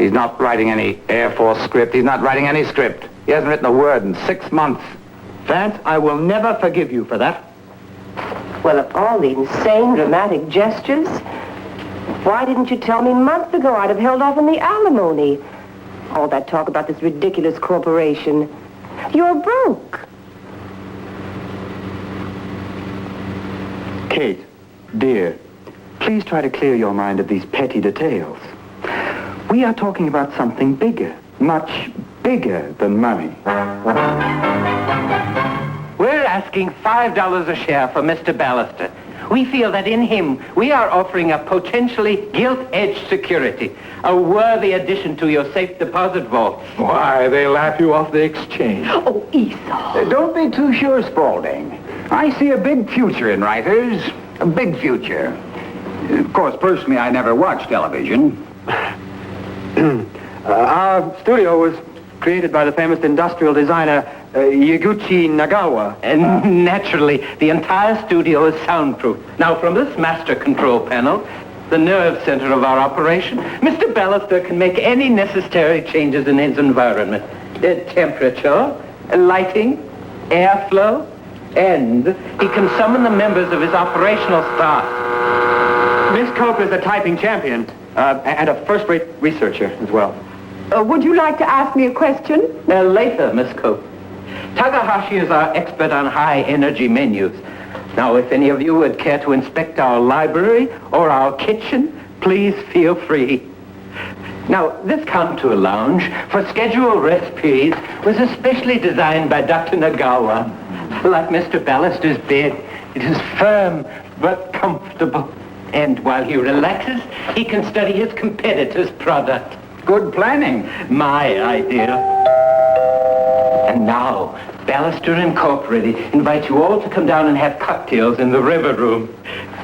He's not writing any Air Force script. He's not writing any script. He hasn't written a word in 6 months. Vance, I will never forgive you for that. Well, of all the insane, dramatic gestures, why didn't you tell me months ago? I'd have held off on the alimony. All that talk about this ridiculous corporation. You're broke. Kate, dear, please try to clear your mind of these petty details. We are talking about something bigger, much bigger than money. We're asking $5 a share for Mr. Ballister. We feel that in him, we are offering a potentially gilt-edged security, a worthy addition to your safe deposit vault. Why, they laugh you off the exchange. Oh, Esau. Don't be too sure, Spaulding. I see a big future in writers. A big future. Of course, personally, I never watch television. Our studio was created by the famous industrial designer Yaguchi Nagawa. And naturally, the entire studio is soundproof. Now, from this master control panel, the nerve center of our operation, Mr. Ballister can make any necessary changes in his environment. Temperature, lighting, airflow, and he can summon the members of his operational staff. Miss Cope is a typing champion and a first-rate researcher as well. Would you like to ask me a question? Later, Miss Cope. Takahashi is our expert on high-energy menus. Now, if any of you would care to inspect our library or our kitchen, please feel free. Now, this counter lounge for scheduled recipes was especially designed by Dr. Nagawa. Like Mr. Ballister's bed, it is firm but comfortable. And while he relaxes, he can study his competitor's product. Good planning. My idea. And now, Ballister Incorporated invite you all to come down and have cocktails in the river room.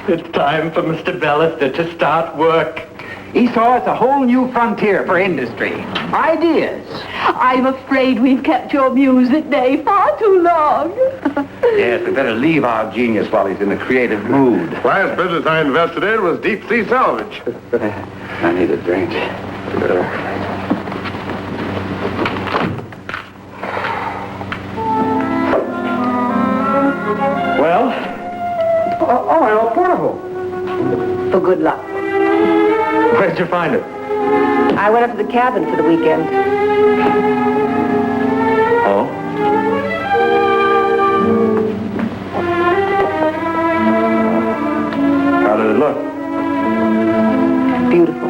It's time for Mr. Ballister to start work. Esau, it's a whole new frontier for industry. Ideas. I'm afraid we've kept your music day far too long. Yes, we better leave our genius while he's in a creative mood. Last business I invested in was deep sea salvage. I need a drink. Well? Oh, portable. For good luck. Where'd you find it? I went up to the cabin for the weekend. Oh? How did it look? Beautiful.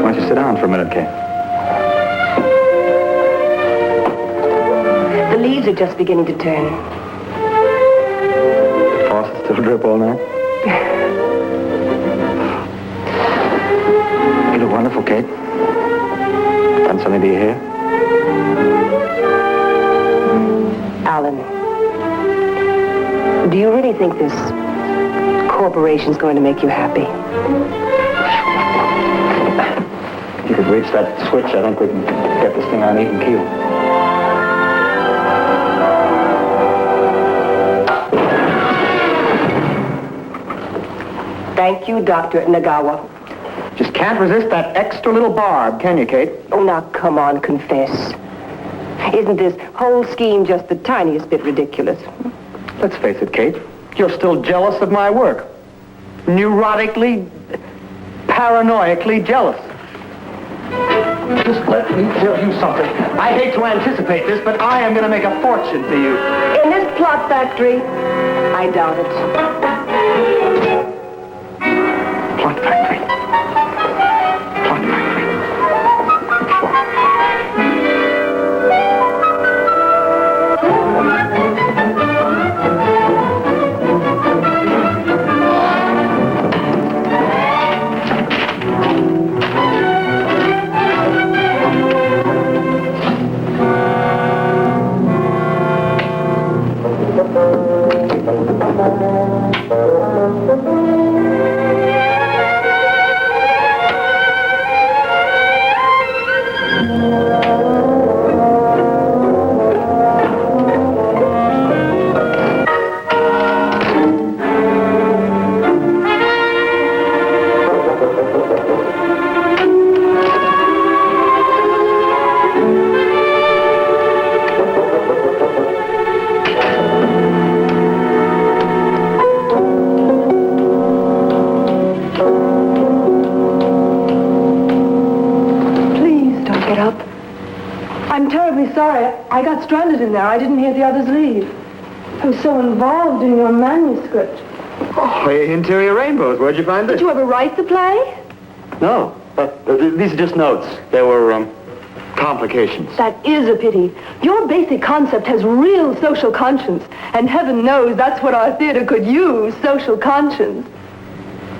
Why don't you sit down for a minute, Kate? The leaves are just beginning to turn. The faucet still drip all night? You look wonderful, Kate. Done something to your hair? Alan, do you really think this corporation's going to make you happy? If you could reach that switch, I think we can get this thing on even keel. Thank you, Dr. Nagawa. Just can't resist that extra little barb, can you, Kate? Oh, now, come on, confess. Isn't this whole scheme just the tiniest bit ridiculous? Let's face it, Kate. You're still jealous of my work. Neurotically, paranoidically jealous. Just let me tell you something. I hate to anticipate this, but I am going to make a fortune for you. In this plot factory, I doubt it. Plot factory. Plot factory. I'm terribly sorry. I got stranded in there. I didn't hear the others leave. I was so involved in your manuscript. Oh, Interior Rainbows. Where'd you find this? Did you ever write the play? No, but these are just notes. They were, complications. That is a pity. Your basic concept has real social conscience. And heaven knows that's what our theater could use, social conscience.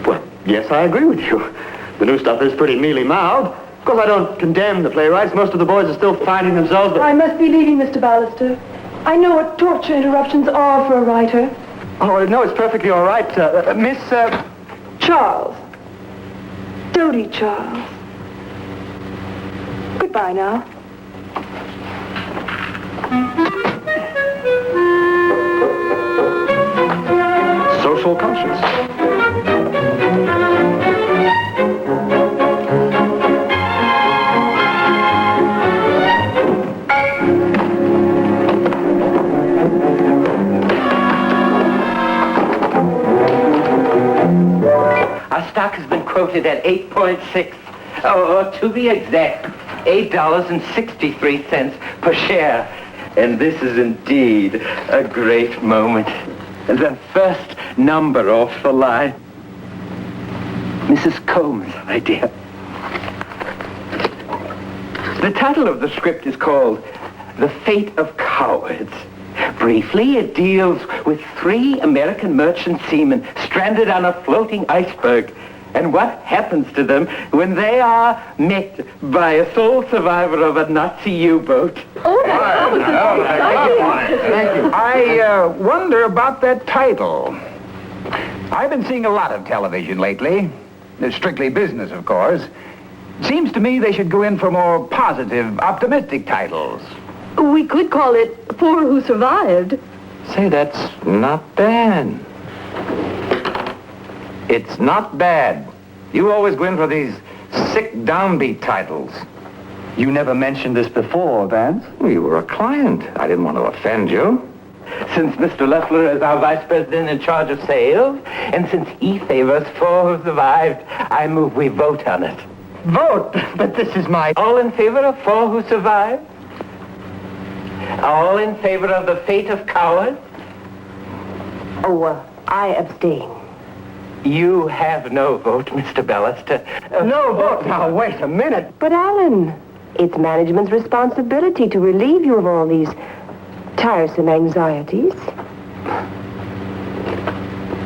Well, yes, I agree with you. The new stuff is pretty mealy-mouthed. Of course, I don't condemn the playwrights. Most of the boys are still finding themselves... But... I must be leaving, Mr. Ballister. I know what torture interruptions are for a writer. Oh, no, it's perfectly all right. Miss, Charles. Dodie Charles. Goodbye now. Social conscience. Our stock has been quoted at 8.6, or to be exact, $8.63 per share. And this is indeed a great moment. The first number off the line. Mrs. Combs' idea. The title of the script is called The Fate of Cowards. Briefly, it deals with 3 American merchant seamen stranded on a floating iceberg and what happens to them when they are met by a sole survivor of a Nazi U-boat. Oh, that was Thank you. I wonder about that title. I've been seeing a lot of television lately. It's strictly business, of course. Seems to me they should go in for more positive, optimistic titles. We could call it For Who Survived. Say, that's not bad. It's not bad. You always go in for these sick, downbeat titles. You never mentioned this before, Vance. Well, you were a client. I didn't want to offend you. Since Mr. Loeffler is our vice president in charge of sales, and since he favors For Who Survived, I move we vote on it. Vote? But this is my... All in favor of For Who Survived? All in favor of The Fate of Cowards? Oh, I abstain. You have no vote, Mr. Ballister. No vote? Now, wait a minute. But, Alan, it's management's responsibility to relieve you of all these tiresome anxieties.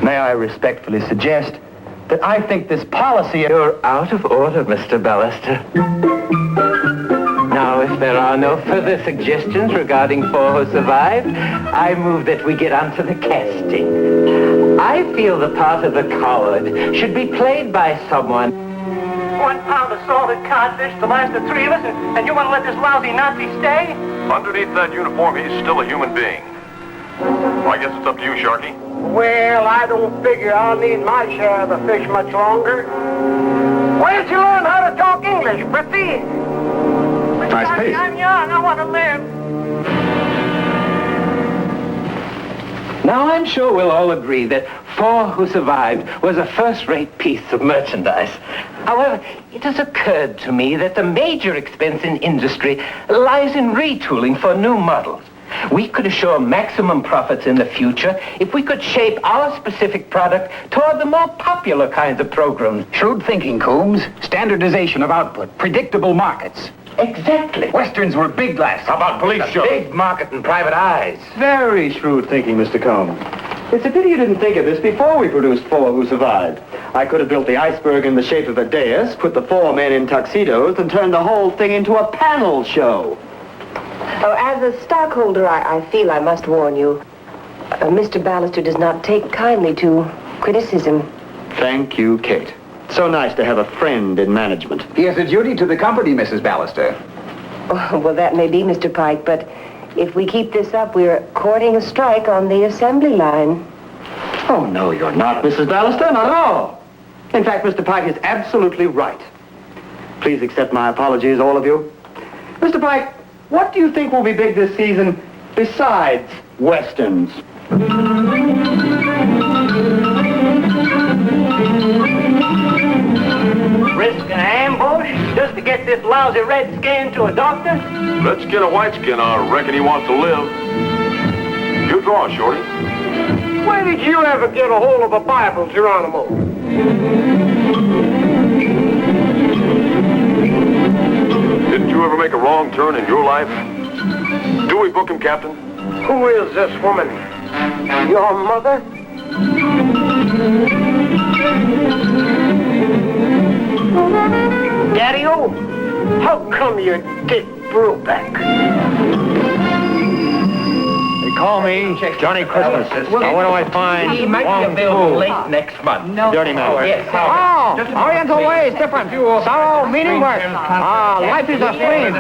May I respectfully suggest that I think this policy... You're out of order, Mr. Ballister. Now, if there are no further suggestions regarding For Who Survived, I move that we get on to the casting. I feel the part of the coward should be played by someone. 1 pound of salted codfish to last the 3 of us, and you want to let this lousy Nazi stay? Underneath that uniform, he's still a human being. Well, I guess it's up to you, Sharky. Well, I don't figure I'll need my share of the fish much longer. Where'd you learn how to talk English, Britthy? Nice pace. I'm young, I want to live. Now, I'm sure we'll all agree that For Who Survived was a first-rate piece of merchandise. However, it has occurred to me that the major expense in industry lies in retooling for new models. We could assure maximum profits in the future if we could shape our specific product toward the more popular kinds of programs. Shrewd thinking, Coombs. Standardization of output. Predictable markets. Exactly. Westerns were big last. How about police shows? Big market and private eyes. Very shrewd thinking, Mr. Combs. It's a pity you didn't think of this before we produced For Who Survived. I could have built the iceberg in the shape of a dais, put the 4 men in tuxedos, and turned the whole thing into a panel show. Oh, as a stockholder, I feel I must warn you. Mr. Ballister does not take kindly to criticism. Thank you, Kate. So nice to have a friend in management. He has a duty to the company, Mrs. Ballister. Oh, well, that may be, Mr. Pike, but if we keep this up, we're courting a strike on the assembly line. Oh, no, you're not, Mrs. Ballister, not at all. In fact, Mr. Pike is absolutely right. Please accept my apologies, all of you. Mr. Pike, what do you think will be big this season besides Westerns? Risk an ambush? Just to get this lousy red skin to a doctor? Let's get a white skin. I reckon he wants to live. You draw, Shorty. Where did you ever get a hold of a Bible, Geronimo? Didn't you ever make a wrong turn in your life? Do we book him, Captain? Who is this woman? Your mother? Daddy-o, how come you're Dick Brubeck? They call me Johnny Christmas. Now, what do I find? He might be available late next month. No. Dirty man. Yes. Oh, Oriental ways different. Sorrow, meaning work. Life is a stream.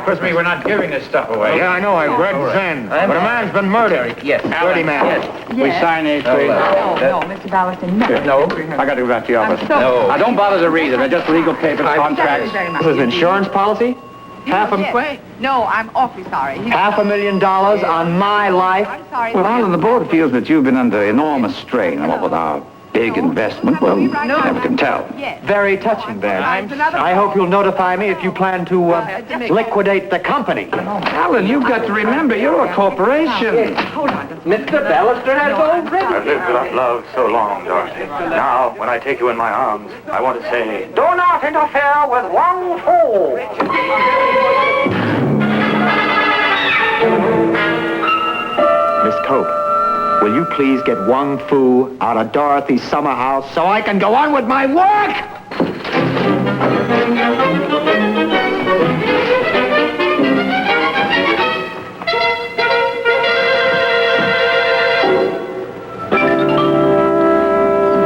Christmas, we're not giving this stuff away. Yeah, I know. I've read Zen. But a man's been murdered. Yes. Dirty man. Yes. We sign these, please. No, Mr. Ballister, no. No, I got to go back to the office. No. Now, don't bother to read it. They're just legal papers, contracts. This is an insurance policy? No, I'm awfully sorry. $500,000 on my life. I'm sorry. Well, Alan, the board feels that you've been under enormous strain. And what with our big investment, well, you never can tell. Yes. Very touching, Ben. I hope you'll notify me if you plan to liquidate the company. Alan, you've got to remember, you're a corporation. Hold on. Mr. Ballister has already. I've lived without love so long, Dorothy. Now, when I take you in my arms, I want to say, Do not interfere with one fool. Miss Cope, will you please get Wang Fu out of Dorothy's summer house so I can go on with my work?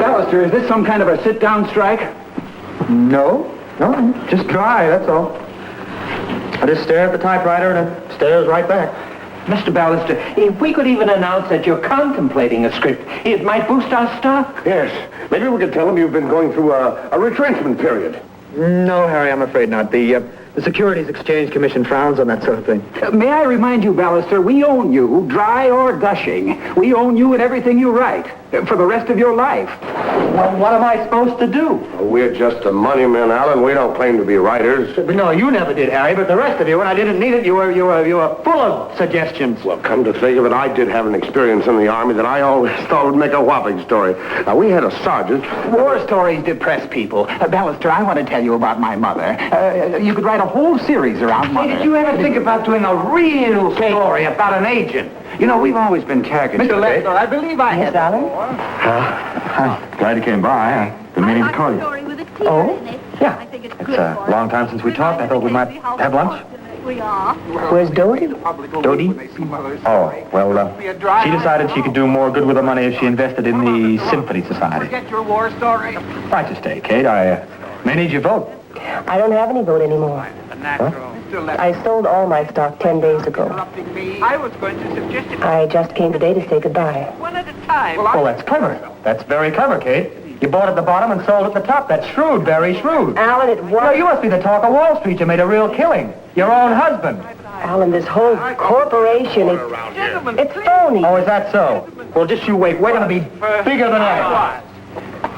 Ballister, is this some kind of a sit-down strike? No, just dry, that's all. I just stare at the typewriter and it stares right back. Mr. Ballister, if we could even announce that you're contemplating a script, it might boost our stock. Yes. Maybe we could tell him you've been going through a retrenchment period. No, Harry, I'm afraid not. The Securities Exchange Commission frowns on that sort of thing. May I remind you, Ballister, we own you, dry or gushing. We own you in everything you write, for the rest of your life. Well, what am I supposed to do? We're just the money men, Alan. We don't claim to be writers. But no, you never did, Harry, but the rest of you, when I didn't need it, you were full of suggestions. Well, come to think of it, I did have an experience in the Army that I always thought would make a whopping story. Now, we had a sergeant. War stories depress people. Ballister, I want to tell you about my mother. You could write a whole series around Mother. Did you ever think about doing a real story about an agent? You know, we've always been caricatured. Mr. Lester, I believe I Miss have. Allen? Glad you came by. I've been meaning to call you. Oh? Yeah. It's a long time since we talked. I thought we might have lunch. We are. Where's Dodie? Dodie? Oh, well, she decided she could do more good with the money if she invested in the Symphony Society. Forget your war story. Right, you stay, Kate. I may need your vote. I don't have any vote anymore. I sold all my stock 10 days ago. I was going to suggest it I just came today to say goodbye. one at a time. Well, that's clever. That's very clever, Kate. You bought at the bottom and sold at the top. That's shrewd, very shrewd. Alan, it Well, was... you must be the talk of Wall Street. You made a real killing. Your own husband. Alan, this whole corporation, it's phony. Oh, is that so? Well, just you wait. We're going to be bigger than ever.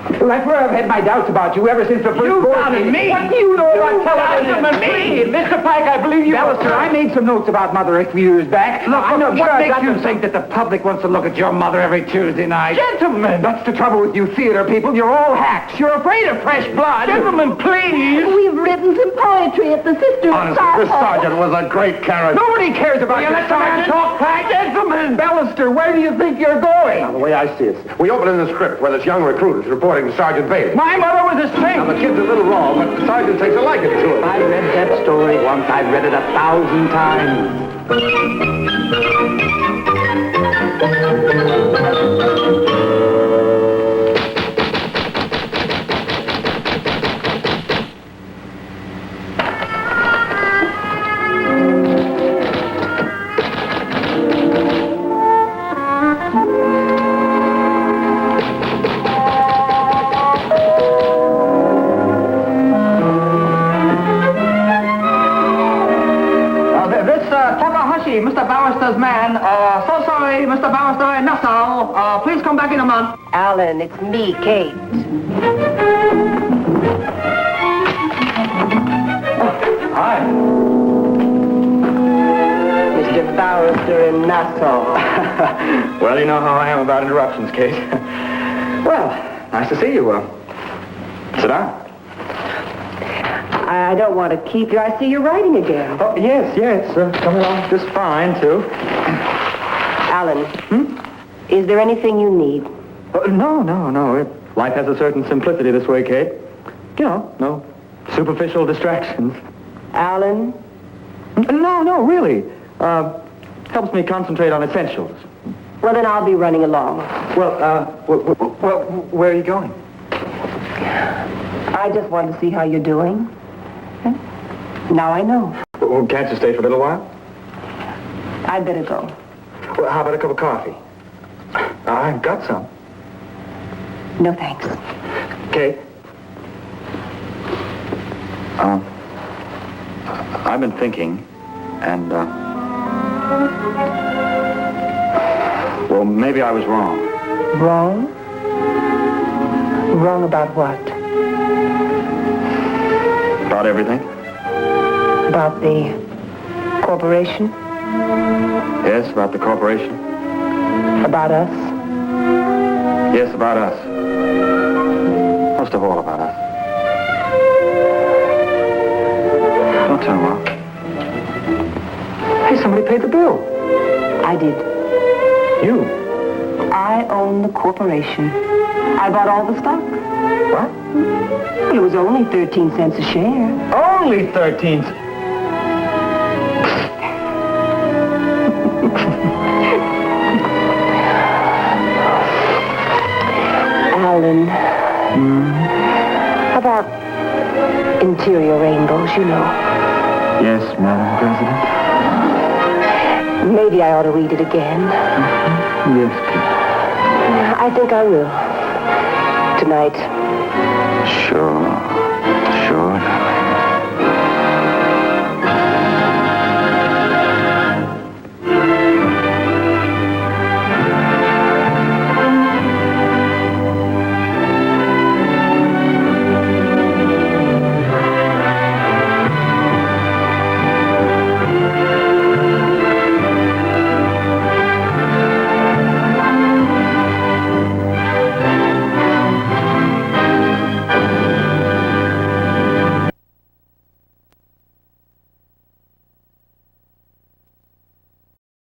Like where I've had my doubts about you ever since the first board doubted meeting. me. What do you know about television? Me. Mr. Pike, I believe you... Ballister, I made some notes about Mother a few years back. Look, I know what makes you think that the public wants to look at your mother every Tuesday night? Gentlemen! That's the trouble with you theater people. You're all hacks. You're afraid of fresh blood. Gentlemen, please! We've written some poetry at the Sisters Honestly, this sergeant was a great character. Nobody cares about your sergeant. Talk back. Gentlemen! Ballister, where do you think you're going? Now, the way I see it, we open in the script where this young recruit is reporting to Sergeant Bailey. My mother was a saint. Now, the kid's a little raw, but the sergeant takes a liking to him. I read that story once. I've read it 1,000 times. Mr. Ballister's man. So sorry, Mr. Ballister in Nassau. Please come back in a month. Alan, it's me, Kate. Well, you know how I am about interruptions, Kate. Well, nice to see you. Sit down. I don't want to keep you. I see you're writing again. Oh, yes, coming along just fine, too. Alan, is there anything you need? No. Life has a certain simplicity this way, Kate. You know, no superficial distractions. Alan? No, really. Helps me concentrate on essentials. Well, then I'll be running along. Well, where are you going? I just wanted to see how you're doing. Now I know. Well, can't you stay for a little while? I'd better go. Well, how about a cup of coffee? I've got some. No, thanks. Kate? I've been thinking, and, well, maybe I was wrong. Wrong? Wrong about what? About everything? About the corporation? Yes, about the corporation. About us? Yes, about us. Most of all about us. Don't turn around. Hey, somebody paid the bill. I did. You? I own the corporation. I bought all the stock. What? Well, it was only 13 cents a share. Only 13. Alan. How about interior rainbows, you know? Yes, Madam President. Maybe I ought to read it again. Yes, I think I will. Tonight. Sure.